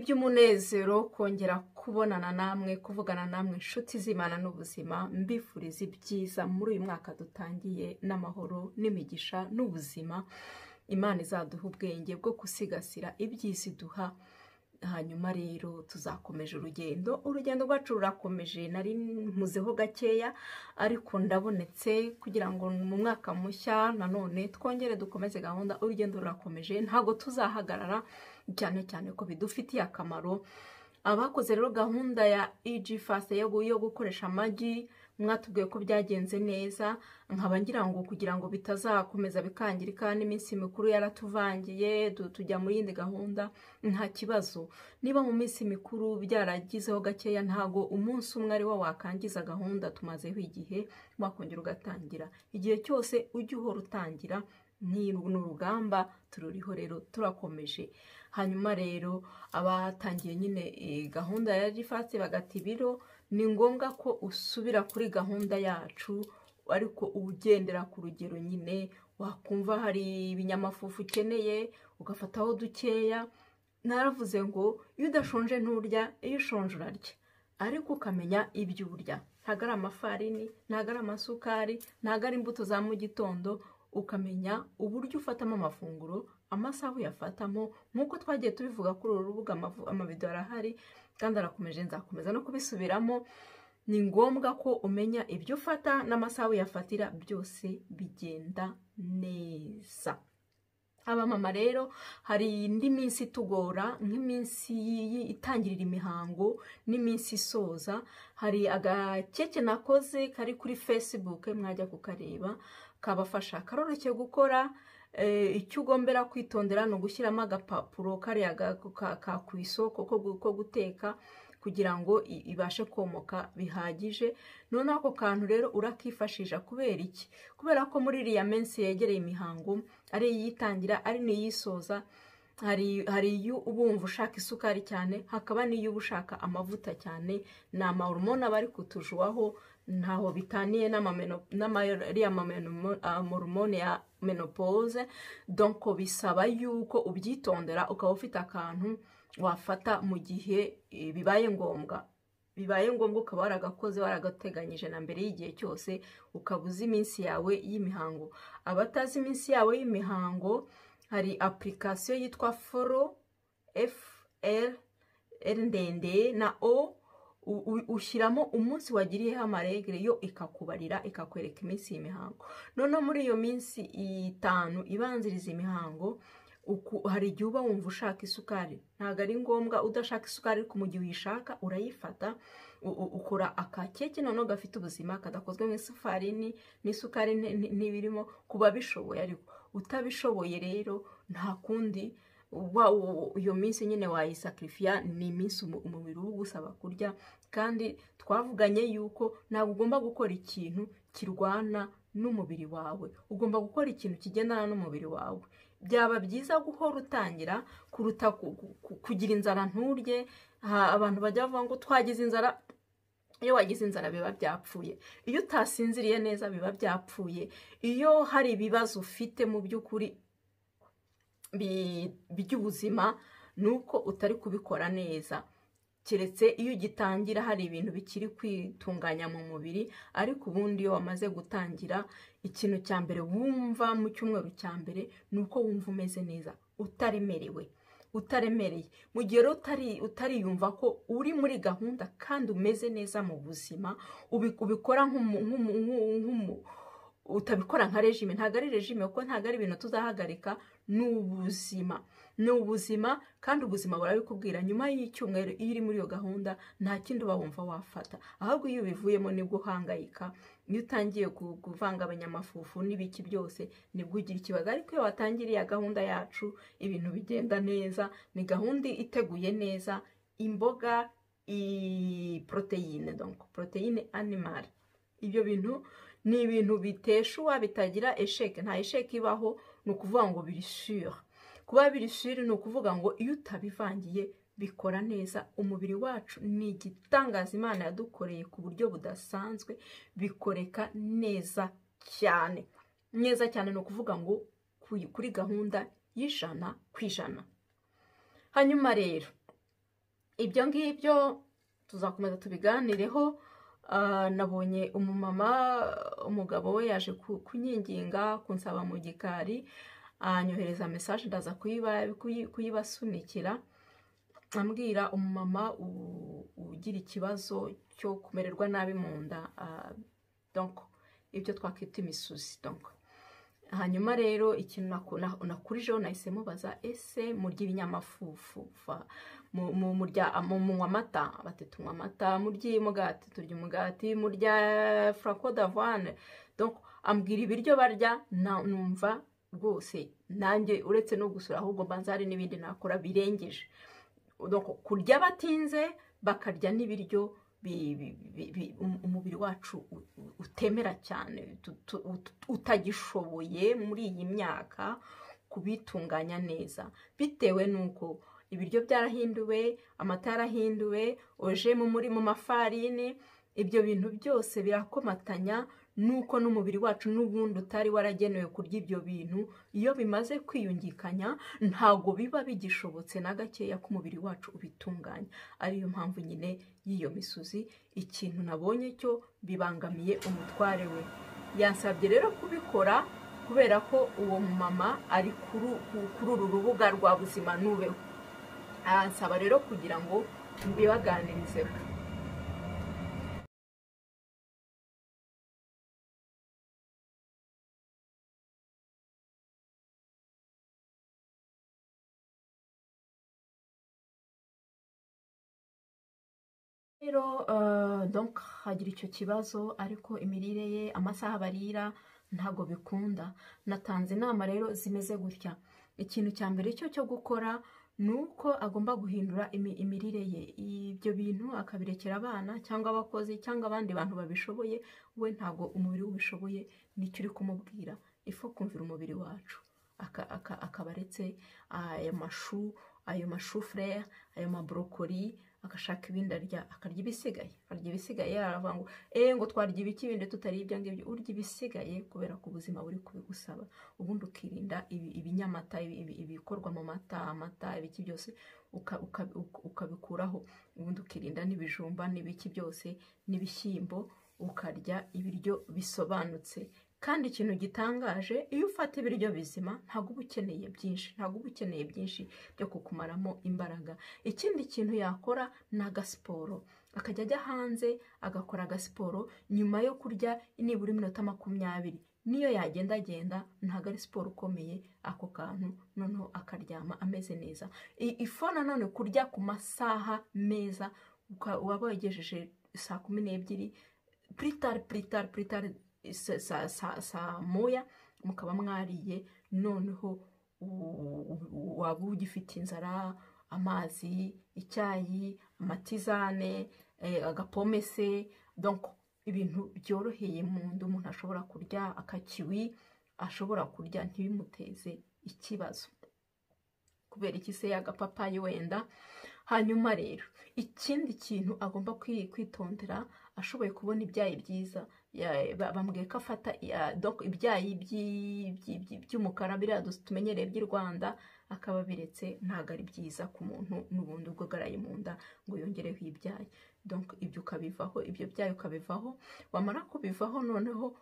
n'iby'umunezero kongera kubonana namwe, kuvugana namwe inshuti z'Imana n'ubuzima. Mbifuriza ibyiza muri uyu mwaka dutangiye n'amahoro n'imigisha n'ubuzima. Imana izaduha ubwenge bwo gusigasira ibyiza iduha. Hanyuma rero tuzakomeje urugendo rwacu rurakomeje. Nari muzeho gakeya ariko ndabonetse kugira ngo mu mwaka mushya nanone twongere dukomeze gahunda. Urugendo rurakomeje, ntago tuzahagarara, cyane cyane ko bidufitiye akamaro. Abakoze rero gahunda ya EG Fast yo gukoresha amagi, mwatubwiye ko byagenze neza. Nkaba ngira ngo kugira ngo bitazakomeza bikangirika n'iminsi mikuru yaratuvangiye tujya muri yindi gahunda, nta kibazo. Niba mu minsi mikuru byaragizeho gakeya, ntago umunsi umwe ari wo wakangiza gahunda tumazeho igihe, wakongera ugatangira. Igihe cyose ujye uhora utangira, ni urugamba tururiho rero turakomeje. Hanyuma rero abatangiye nyine gahunda ya EG Fast bagata ibiro, ni ngombwa ko usubira kuri gahunda yacu, ariko ugendera ku rugero nyine. Wakumva hari ibinyamafufu ukeneye ugafataho dukeya. Naravuze ngo iyo udashonje nturya, iyo ushonje urarya, ariko ukamenya ibyo urya. Ntago ari amafarini, ntago ari amasukari, ntago ari imbuto za mu gitondo. Ukamenya uburyo ufatamo amafunguro, amasaha uyafatamo, nk'uko twagiye tubivuga kuri uru rubuga. Amavideo arahari kandi arakomeje, nzakomeza no kubisubiramo. Ni ngombwa ko umenya ibyo ufata n'amasaha uyafatira, byose bigenda neza. Abamama rero hari indi minsi itugora, nk'iminsi itangirira imihango n'iminsi isoza. Hari agakeke nakoze kari kuri Facebook, mwajya kukareba, kabafasha. Karoroshye gukora. Icyo ugombera kwitondera ni ugushyiramo agapapuro kariya ka ku isoko ko guteka, kugira ngo ibashe komoka bihagije. None ako kantu rero urakifashisha kubera iki? Kubera ko muri iriya minsi yegereye imihango, ari iyitangira ari n'iyisoza, hari iyo ubumva ushaka isukari cyane, hakaba n'iyo uba ushaka amavuta cyane. Ni amahormone aba ari kutujuwaho, ntaho bitaniye n'amahormone ya menopause. Donc bisaba yuko ubyitondera, ukaba ufite akantu wafata mu gihe bibaye ngombwa. Ukaba waragakoze, waragateganyije na mbere y'igihe cyose, ukabuza iminsi yawe y'imihango. Abatazi iminsi yawe y'imihango, hari application yitwa Follow, FL ndende na O. Ushyiramo umunsi wagiriyeho amaregere, yo ikakubarira, ikakwereka iminsi y'imihango. None muri iyo minsi 5 ibanziriza imihango, hari igihe uba wumva ushaka isukari. Ntago ari ngombwa udashaka isukari, ariko mu gihe uyishaka urayifata. Ukora akakeke noneho gafite ubuzima, kadakozwe mu ifarini n'isukari n'ibirimo, kuba bishoboye. Ariko utabishoboye rero nta kundi, iyo minsi nyine wayisacrifiya. Ni iminsi umubiri uba ugusaba kurya, kandi twavuganye yuko ntabwo ugomba gukora ikintu kirwana n'umubiri wawe. Ugomba gukora ikintu kigendana n'umubiri wawe. Byaba byiza guhora utangira kuruta kugira inzara nturye. Abantu bajya bavuga ngo twagize inzara. Iyo wagize inzara biba byapfuye. Iyo utasinziriye neza biba byapfuye. Iyo hari ibibazo ufite mu by'ukuri by'ubuzima, nuko utari kubikora neza. Keretse iyo ugitangira hari ibintu bikiri kwitunganya mu mubiri, ariko ubundi iyo wamaze gutangira, ikintu cya mbere wumva mu cyumweru cya mbere nuko wumva umeze neza, utaremereye. Mu gihe rero utariyumva ko uri muri gahunda kandi umeze neza mu buzima, ubikora utabikora nka regime. Ntago ari regime, kuko ntago ari ibintu tuzahagarika. Ni ubuzima, kandi ubuzima burabikubwira. Nyuma y'icyumweru iyo uri muri iyo gahunda, nta kindi uba wumva wafata. Ahubwo iyo ubivuyemo nibwo uhangayika. Iyo utangiye kuvanga abanyamafufu n'ibiki byose, nibwo ugira ikibazo. Ariko iyo watangiriye gahunda yacu, ibintu bigenda neza. Ni gahunda iteguye neza. Imboga, proteine, donc proteine animale. Ibyo bintu ni ibintu biteshuwa, bitagira esheke. Nta esheke ibaho. Ni ukuvuga ngo biri sure. Kuba biri sure ni ukuvuga ngo iyo utabivangiye bikora neza. Umubiri wacu ni igitangaza Imana yadukoreye ku buryo budasanzwe, bikoreka neza cyane. Neza cyane ni ukuvuga ngo kuri gahunda y'100%. Hanyuma rero ibyo ngibyo tuzakomeza tubiganireho. Nabonye umumama, umugabo we yaje kunyinginga kunsaba mu gikari, anyohereza mesaje ndaza kuyibasunikira, ambwira umumama ugira ikibazo cyo kumererwa nabi mu nda, donc ibyo twakwita imisuzi. Donc hanyuma rero ikintu nakurijeho nahise mubaza, ese murya ibinyamafufu, munywa amata? Bati tunywa amata. Murya umugati? Turya umugati. Murya franco d'avoine? Donc ambwira ibiryo barya, numva rwose nanjye uretse no gusura ahubwo mbanza hari n'ibindi nakora birengeje. Donc kurya batinze, bakarya n'ibiryo umubiri wacu utemera cyane, utagishoboye muri iyi myaka kubitunganya neza, bitewe n'uko ibiryo byarahinduwe, amata yarahinduwe, oje muri mu mafarini, ibyo bintu byose birakomatanya, nuko n'umubiri wacu n'ubundi utari waragenewe kurya ibyo bintu. Iyo bimaze kwiyungikanya ntago biba bigishobotse na gakeya ko umubiri wacu ubitunganya. Ariyo mpamvu nyine y'iyo misuzi. Ikintu nabonye cyo bibangamiye umutware we, yansabye rero kubikora kubera ko uwo mama ari kuri uru rubuga rwa Buzima Nubeho. Ansaba rero kugira ngo mbibaganirizeho. Rero donc hagira icyo kibazo, ariko imirire ye, amasaha barira ntago bikunda. Natanze inama rero zimeze gutya. Ikintu cya mbere cyo gukora nuko agomba guhindura imirire ye. Ibyo bintu akabirekera abana cyangwa abakozi cyangwa abandi bantu babishoboye, we ntago umubiri ubishoboye. Nicyo uri kumubwira, ifo kumvira umubiri wacu. Akabaretse ayo mashu frere, ayo mabrokoli, agashaka ibindi arya, akarya ibisigaye. Arya ibisigaye, aravuga ngo ngo twarya ibiki ibindi tutari ibyo ngibyo. Urya ibisigaye kubera ko ubuzima buri kubigusaba. Ubundi ukirinda ibinyamata, ibikorwa mu amata, ibiki byose ukabikuraho. Ubundi ukirinda n'ibijumba n'ibiki byose n'ibishyimbo, ukarya ibiryo bisobanutse. Kandi ikintu gitangaje, iyo ufata ibiryo bizima ntabwo uba ukeneye byinshi byo kukumaramo imbaraga. Ikindi kintu yakora ni agasiporo, akajya ajya hanze agakora agasiporo nyuma yo kurya nibura iminota 20. Niyo yagendagenda, ntabwo ari siporo ukomeye, ako kantu noneho akaryama ameze neza. Ifo nanone kurya ku masaha meza, waba wegejeje saa 12, pritari saa moya mukaba mwariye, noneho waba ugifite inzara, amazi, icyayi, amatizane, agapome se. Donc ibintu byoroheye mu nda umuntu ashobora kurya, akakiwi ashobora kurya ntibimuteze ikibazo. Kubera iki se? Agapapayi wenda. Hanyuma rero ikindi kintu agomba kwitondera, ashoboye kubona ibyayi byiza, bambwiye ko afata ibyayi by'umukara biriya tumenyereye by'i Rwanda, akaba biretse. Ntabwo ari byiza ku muntu n'ubundi ubwo garaye mu nda ngo yongereho ibyayi. Donc ibyo ukabivaho, ibyo byayi ukabivaho. Wamara kubivaho noneho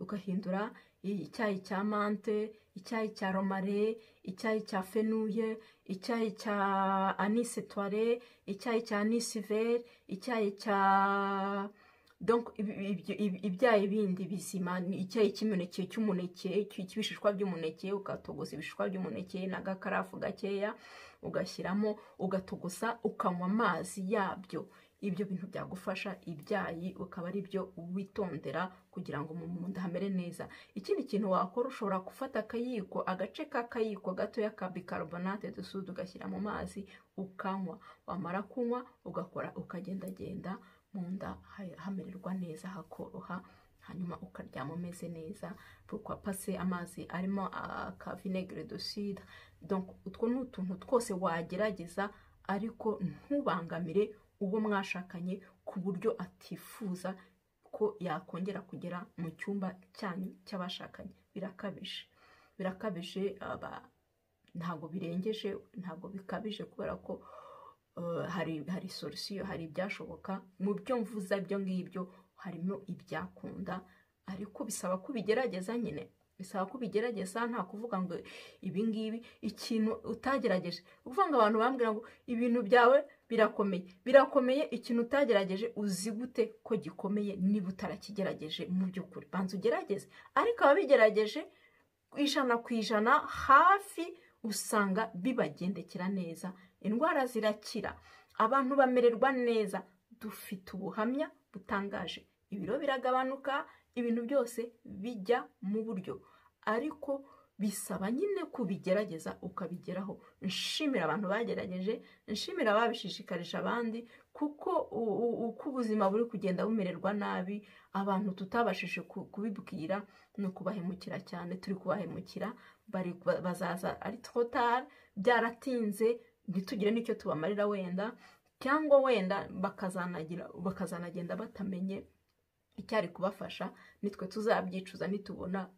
ugahindura icyayi cya mante, icyayi cya romare, icyayi cya fenuye, icyayi cya anise toile, icyayi cya anise vert, icyayi cya donc ibyayi bindi bizima, icyayi cy'umuneke, cy'ibishishwa by'umuneke, ukatogosa ibishishwa by'umuneke n'agakarafu gakeya ugashyiramo, ugatogosa, ukanywa amazi yabyo. Ibyo bintu byagufasha. Ibyayi ukaba ari byo witondera kugira ngo mu nda hamere neza. Ikindi kintu wakora, ushobora gufata akayiko, agace k'akayiko gatoya ka bicarbonate de soude ugashyira mu mazi ukanywa. Wamara kunywa ukagendagenda mu nda hamererwa neza, hakoroha, hanyuma ukaryama umeze neza. Pourquoi passer amazi arimo ka vinaigre de cidre. Donc utwo ni utuntu twose wagerageza, ariko ntubangamire uwo mwashakanye ku buryo atifuza ko yakongera kugera mu cyumba cyanyu cy'abashakanye. Birakabije, ntabwo birengeje, ntabwo bikabije, kubera ko hari solution, hari ibyashoboka. Mu byo mvuza ibyo ngibyo harimo ibyakunda, ariko bisaba ko ubigerageza nyine, bisaba ko ubigerageza. Nta kuvuga ngo ibi ngibi ikintu utagerageje. Uvuga ngo abantu bambwira ngo ibintu byawe birakomeye, ikintu utagerageje uzi gute ko gikomeye niba utarakigerageje? Mu by'ukuri banza ugerageze. Ariko ababigerageje 100% hafi usanga bibagendekera neza, indwara zirakira, abantu bamererwa neza. Dufite ubuhamya butangaje, ibiro biragabanuka, ibintu byose bijya mu buryo, ariko bisaba nyine kubigerageza ukabigeraho. Nshimira abantu bagerageje, nshimira ababishishikarije abandi, kuko uko ubuzima buri kugenda bumererwa nabi, abantu tutabashije kubibwira no kubahemukira cyane, turi kubahemukira, bazaza ari trop tard, byaratinze, ntitugire n'icyo tubamarira wenda, cyangwa wenda bakazanagenda batamenye icyari kubafasha. Nitwe tuzabyicuza nitubona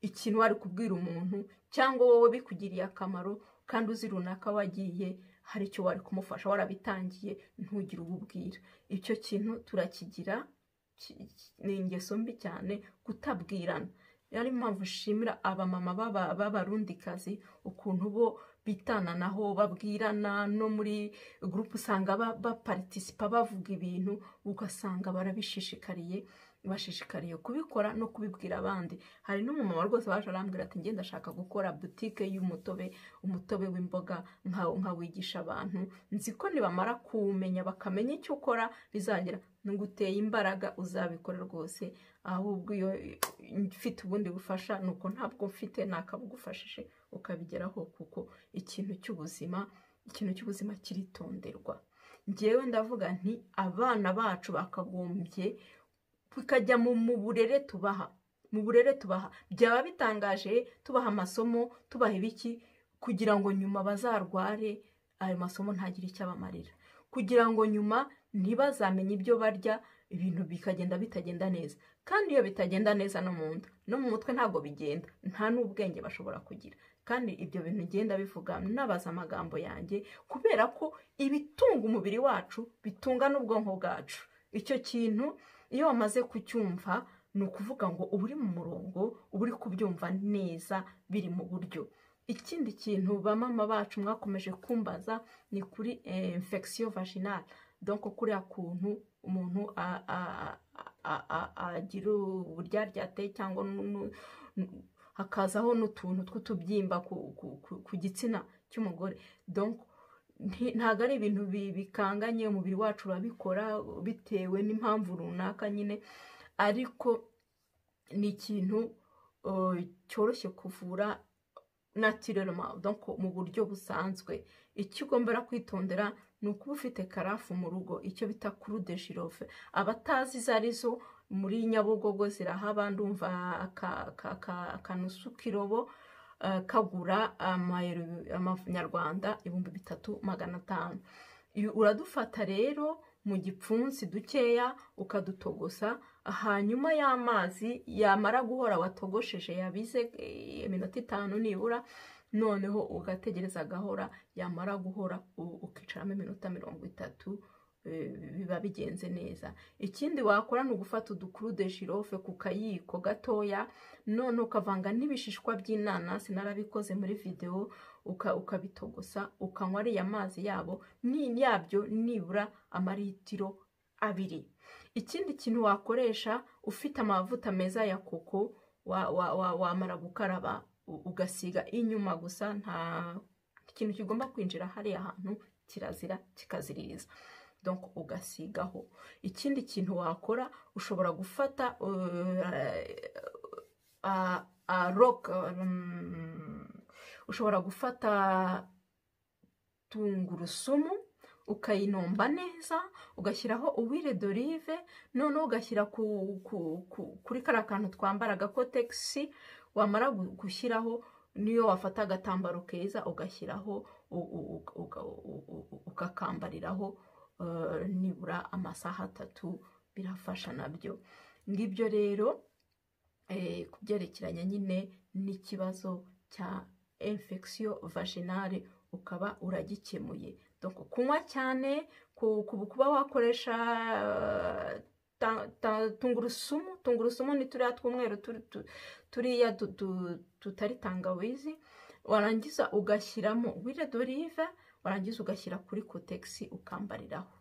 ikintu wari kubwira umuntu, cyangwa wowe bikugiriye akamaro kandi uzi runaka wagiye hari icyo wari kumufasha, warabitangiye ntugire ububwira. Icyo kintu turakigira, ni ingeso mbi cyane kutabwirana. Yari mpamvu nshimira abamama b'abarundikazi ukuntu bo bitananaho, babwirana. No muri groupe usanga baparticipa, bavuga ibintu, ugasanga bashishikariye kubikora no kubibwira abandi. Hari n'umumama rwose waje arambwira ati ngenda ndashaka gukora boutique umutobe w'imboga nkawigisha abantu. Nzi ko nibamara kuwumenya bakamenya icyo ukora bizagira nguteye imbaraga, uzabikora rwose. Ahubwo iyo mfite ubundi bufasha nuko ntabwo mfite, nakabugufashije ukabigeraho, kuko ikintu cy'ubuzima kiritonderwa. Ngewe ndavuga nti abana bacu bakagombye bikajya mu burere tubaha, byaba bitangaje tubaha amasomo, tubaha ibiki, kugira ngo nyuma bazarware ayo masomo ntagire icyo abamarira, kugira ngo nyuma ntibazamenye ibyo barya, ibintu bikagenda bitagenda neza. Kandi iyo bitagenda neza no mu nda no mu mutwe ntabwo bigenda, nta n'ubwenge bashobora kugira. Kandi ibyo bintu ngenda bivuga nabaza amagambo yanjye, kubera ko ibitunga umubiri wacu bitunga n'ubwonko bwacu. Icyo kintu iyo wamaze kucyumva, ni ukuvuga ngo uba uri mu murongo, uba uri kubyumva neza, biri mu buryo. Ikindi kintu bamama bacu mwakomeje kumbaza ni kuri infection vaginale. Donc kuriya kuntu umuntu agira uburyaryate, cyangwa hakazaho n'utuntu tw'utubyimba ku gitsina cy'umugore. Donc ntabwo ari ibintu bikanganye, umubiri wacu urabikora bitewe n'impamvu runaka nyine, ariko ni ikintu cyoroshye kuvura naturellement, donc mu buryo busanzwe. Icyo ugombera kwitondera ni ukuba ufite karafu mu rugo, icyo bita clou de girofle. Abatazi izo arizo, muri Nyabugogo zirahaba, ndumva akanusu k'irobo kagura amanyarwanda 3500. Uradufata rero mu gipfunsi dukeya ukadutogosa, hanyuma y'amazi yamara guhora watogosheje yabize iminota 5 nibura, noneho ugategereza agahora, yamara guhora ukicaramo iminota 30, biba bigenze neza. Ikindi wakora ni ugufata udukuru de girofle ku kayiko gatoya, none ukavanga n'ibishishwa by'inanasi, narabikoze muri video, ukabitogosa, ukanywa ariya mazi yabyo nibura amaritiro 2. Ikindi kintu wakoresha, ufite amavuta meza ya koko, wamara gukaraba ugasiga inyuma gusa, nta kintu kigomba kwinjira hariya hantu, kirazira kikaziririza. Donc ugasigaho. Ikindi kintu wakora, ushobora gufata ushobora gufata tungurusumu ukayinomba neza, ugashyiraho huile d'olive, noneho ugashyira kuri kariya kantu twambara agakotex. Wamara gushyiraho, niyo wafata agatambaro keza ugashyiraho, ukakambariraho nibura amasaha 3, birafasha nabyo. Ngibyo rero kubyerekeranye nyine n'ikibazo cya infection vaginale ukaba uragikemuye. donc kunywa cyane, kuba wakoresha tungurusumu ni turiya tw'umweru turiya tutari tangawizi, warangiza ugashyiramo huile d'olive, warangiza ugashyira kuri kotegisi ukambariraho,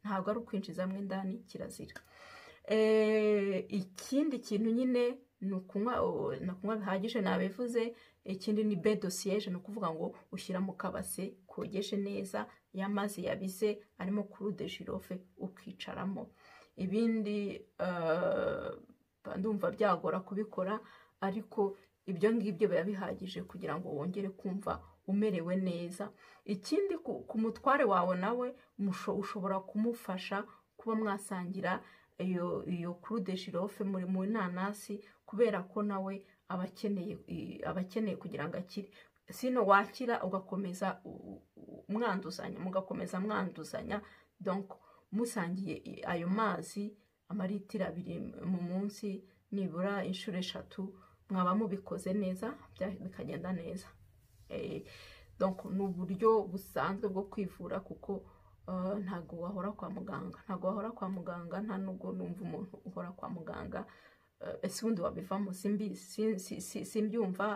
ntabwo ari ukwinjizamo indani, kirazira. Ikindi kintu nyine ni ukunywa bihagije nabivuze. Ikindi ni bain de siège, ni ukuvuga ngo ushyira mu kabase kogeje neza, y'amazi yabize arimo kuru de girofle ukicaramo. Ibindi ndumva byagora kubikora, ariko ibyo ngibyo biba bihagije kugira ngo wongere kumva umerewe neza. Ikindi ku mutware wawe nawe ushobora kumufasha kuba mwasangira iyo kuru de girofle muri mu nanasi, kubera ko nawe aba akeneye kugira ngo akire. Sino wakira ugakomeza mwanduzanya, donc musangiye ayo mazi amaritiro 2 mu munsi, nibura inshuro 3, mwaba mubikoze neza, bikagenda neza. Donc ni uburyo busanzwe bwo kwivura, kuko ntago wahora kwa muganga, nta nubwo numva umuntu uhora kwa muganga. Ese ubundi wabivamo? Simbyumva,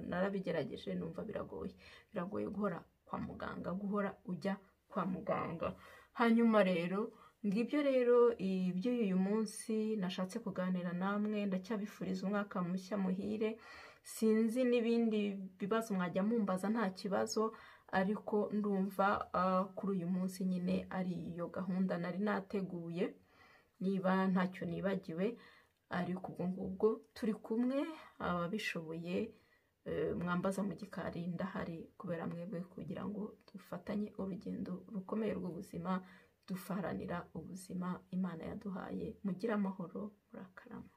narabigerageje numva biragoye guhora kwa muganga, guhora ujya kwa muganga. Hanyuma rero ngibyo rero iby'uyu munsi nashatse kuganira namwe. Ndacyabifuriza umwaka mushya muhire. Sinzi n'ibindi bibazo mwajya mumbaza, nta kibazo, ariko ndumva kuri uyu munsi nyine ari iyo gahunda nari nateguye, niba ntacyo nibagiwe. Ariko ubwo ngubwo turi kumwe, ababishoboye mwambaza mu gikari, ndahari kubera mwebwe, kugira ngo dufatanye urugendo rukomeye rw'ubuzima, dufaranira ubuzima Imana yaduhaye. Mugire amahoro, murakarama.